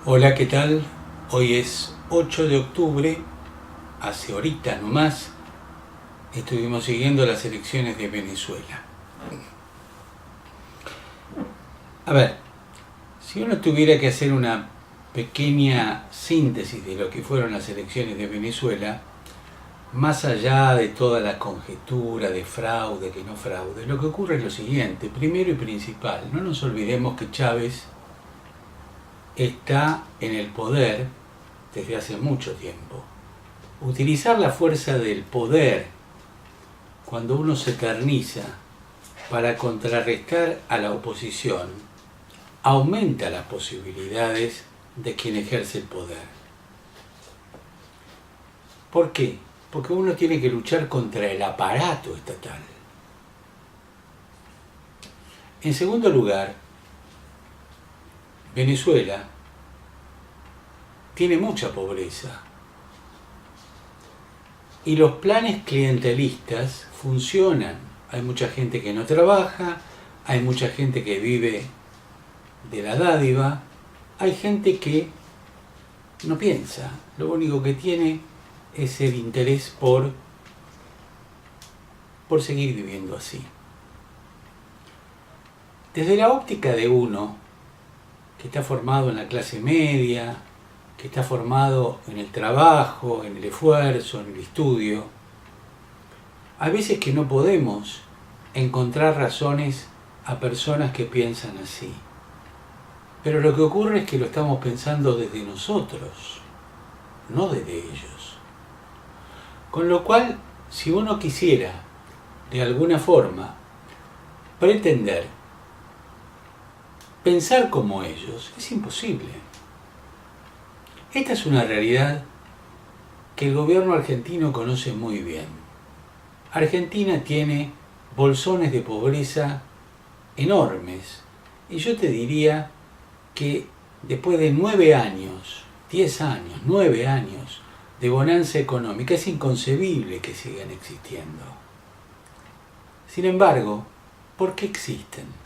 Hola, ¿qué tal? Hoy es 8 de octubre, hace horita nomás, estuvimos siguiendo las elecciones de Venezuela. A ver, si uno tuviera que hacer una pequeña síntesis de lo que fueron las elecciones de Venezuela, más allá de toda la conjetura de fraude, que no fraude, lo que ocurre es lo siguiente. Primero y principal, no nos olvidemos que Chávez está en el poder desde hace mucho tiempo. Utilizar la fuerza del poder cuando uno se eterniza para contrarrestar a la oposición aumenta las posibilidades de quien ejerce el poder. ¿Por qué? Porque uno tiene que luchar contra el aparato estatal. En segundo lugar, Venezuela tiene mucha pobreza y los planes clientelistas funcionan. Hay mucha gente que no trabaja, hay mucha gente que vive de la dádiva, hay gente que no piensa, lo único que tiene es el interés por seguir viviendo así. Desde la óptica de uno, que está formado en la clase media, que está formado en el trabajo, en el esfuerzo, en el estudio, a veces que no podemos encontrar razones a personas que piensan así. Pero lo que ocurre es que lo estamos pensando desde nosotros, no desde ellos. Con lo cual, si uno quisiera, de alguna forma, pretender pensar como ellos, es imposible. Esta es una realidad que el gobierno argentino conoce muy bien. Argentina tiene bolsones de pobreza enormes, y yo te diría que después de 9 años, 10 años, 9 años de bonanza económica, es inconcebible que sigan existiendo. Sin embargo, ¿por qué existen?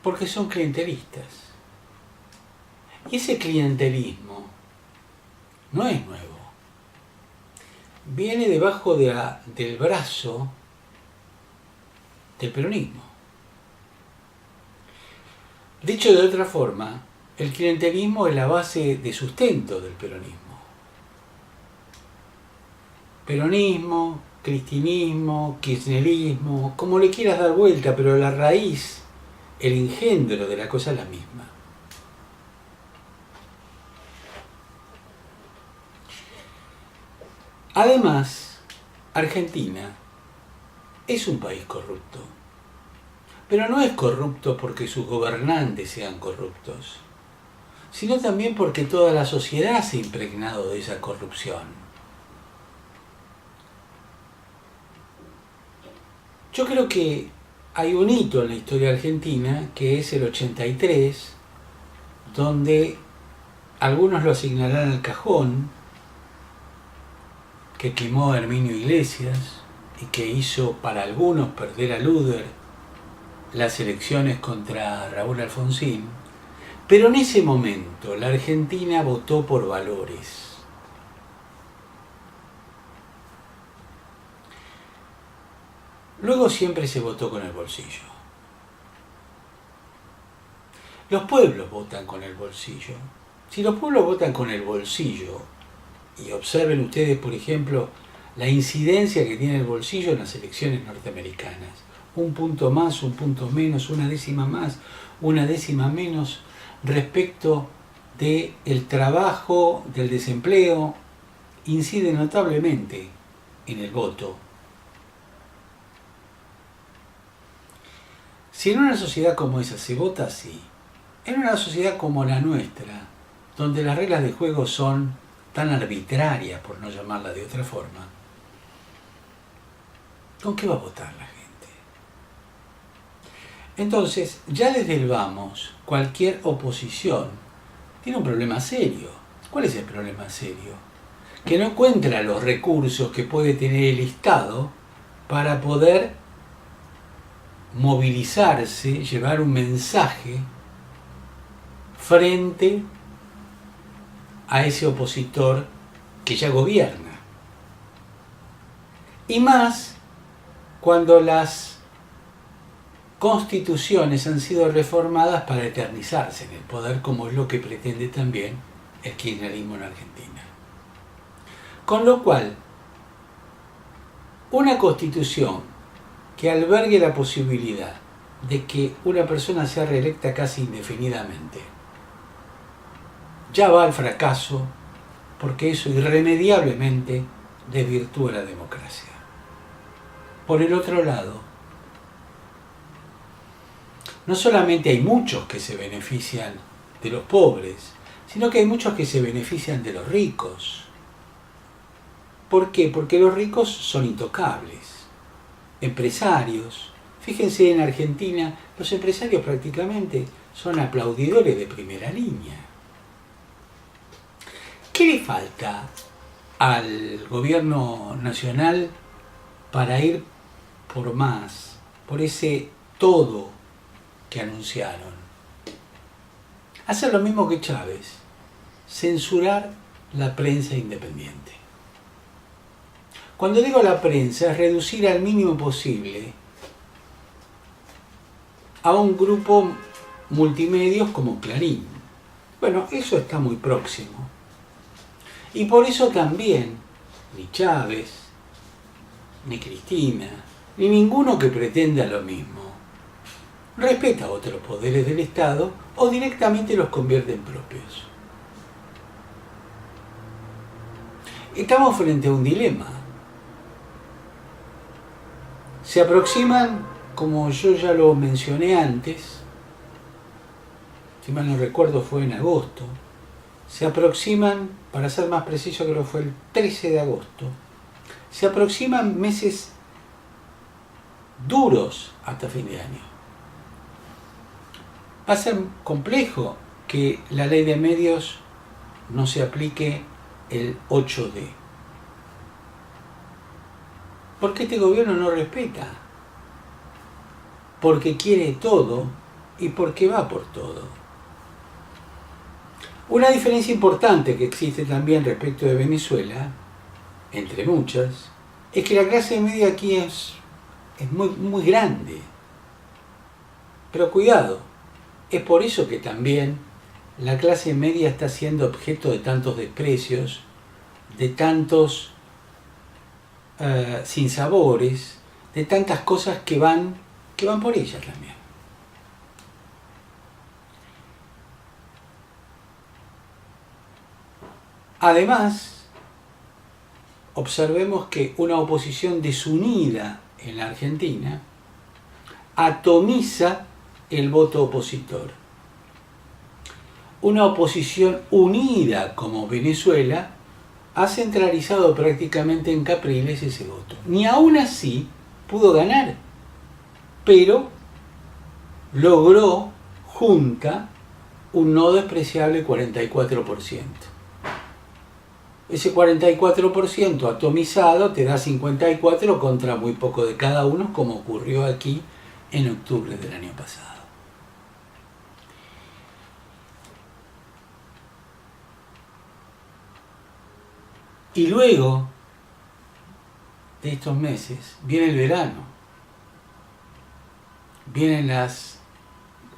Porque son clientelistas. Y ese clientelismo no es nuevo. Viene debajo del brazo del peronismo. Dicho de otra forma, el clientelismo es la base de sustento del peronismo. Peronismo, cristinismo, kirchnerismo, como le quieras dar vuelta, pero la raíz, el engendro de la cosa es la misma. Además, Argentina es un país corrupto. Pero no es corrupto porque sus gobernantes sean corruptos, sino también porque toda la sociedad se ha impregnado de esa corrupción. Yo creo que hay un hito en la historia argentina que es el 83, donde algunos lo asignarán al cajón, que quemó a Herminio Iglesias y que hizo para algunos perder a Luder las elecciones contra Raúl Alfonsín, pero en ese momento la Argentina votó por valores. Luego siempre se votó con el bolsillo. Los pueblos votan con el bolsillo. Si los pueblos votan con el bolsillo, y observen ustedes, por ejemplo, la incidencia que tiene el bolsillo en las elecciones norteamericanas, un punto más, un punto menos, una décima más, una décima menos respecto del trabajo, del desempleo, incide notablemente en el voto. Si en una sociedad como esa se vota así, en una sociedad como la nuestra, donde las reglas de juego son tan arbitrarias, por no llamarla de otra forma, ¿con qué va a votar la gente? Entonces, ya desde el vamos, cualquier oposición tiene un problema serio. ¿Cuál es el problema serio? Que no encuentra los recursos que puede tener el Estado para poder movilizarse, llevar un mensaje frente a ese opositor que ya gobierna. Y más cuando las constituciones han sido reformadas para eternizarse en el poder, como es lo que pretende también el kirchnerismo en Argentina. Con lo cual, una constitución que albergue la posibilidad de que una persona sea reelecta casi indefinidamente, ya va al fracaso, porque eso irremediablemente desvirtúa la democracia. Por el otro lado, no solamente hay muchos que se benefician de los pobres, sino que hay muchos que se benefician de los ricos. ¿Por qué? Porque los ricos son intocables. Empresarios. Fíjense, en Argentina los empresarios prácticamente son aplaudidores de primera línea. ¿Qué le falta al gobierno nacional para ir por más, por ese todo que anunciaron? Hacer lo mismo que Chávez, censurar la prensa independiente. Cuando digo la prensa, es reducir al mínimo posible a un grupo multimedios como Clarín. Bueno, eso está muy próximo. Y por eso también ni Chávez, ni Cristina, ni ninguno que pretenda lo mismo respeta a otros poderes del Estado o directamente los convierte en propios. Estamos frente a un dilema. Se aproximan, como yo ya lo mencioné antes, si mal no recuerdo fue en agosto, se aproximan, para ser más preciso creo que fue el 13 de agosto, se aproximan meses duros hasta fin de año. Va a ser complejo que la ley de medios no se aplique el 8D. Porque este gobierno no respeta. Porque quiere todo y porque va por todo. Una diferencia importante que existe también respecto de Venezuela, entre muchas, es que la clase media aquí es muy grande. Pero cuidado, es por eso que también la clase media está siendo objeto de tantos desprecios, de tantos sinsabores, de tantas cosas que van por ella también. Además, observemos que una oposición desunida en la Argentina atomiza el voto opositor. Una oposición unida como Venezuela ha centralizado prácticamente en Capriles ese voto. Ni aún así pudo ganar, pero logró junta un no despreciable 44%. Ese 44% atomizado te da 54 contra muy poco de cada uno, como ocurrió aquí en octubre del año pasado. Y luego de estos meses viene el verano, vienen las,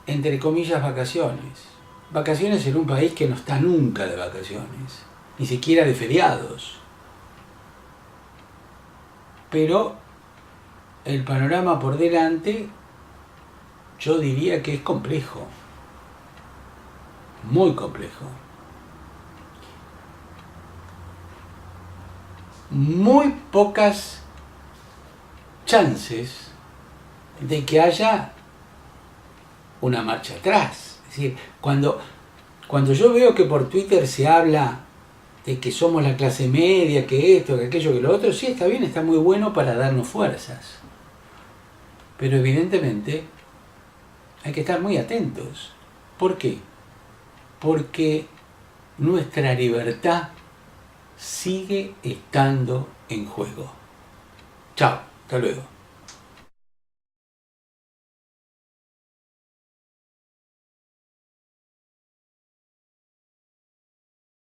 entre comillas, vacaciones. Vacaciones en un país que no está nunca de vacaciones, ni siquiera de feriados. Pero el panorama por delante, yo diría que es complejo, muy complejo. Muy pocas chances de que haya una marcha atrás. Es decir, cuando yo veo que por Twitter se habla de que somos la clase media, que esto, que aquello, que lo otro, sí, está bien, está muy bueno para darnos fuerzas. Pero evidentemente hay que estar muy atentos. ¿Por qué? Porque nuestra libertad sigue estando en juego. Chao, hasta luego.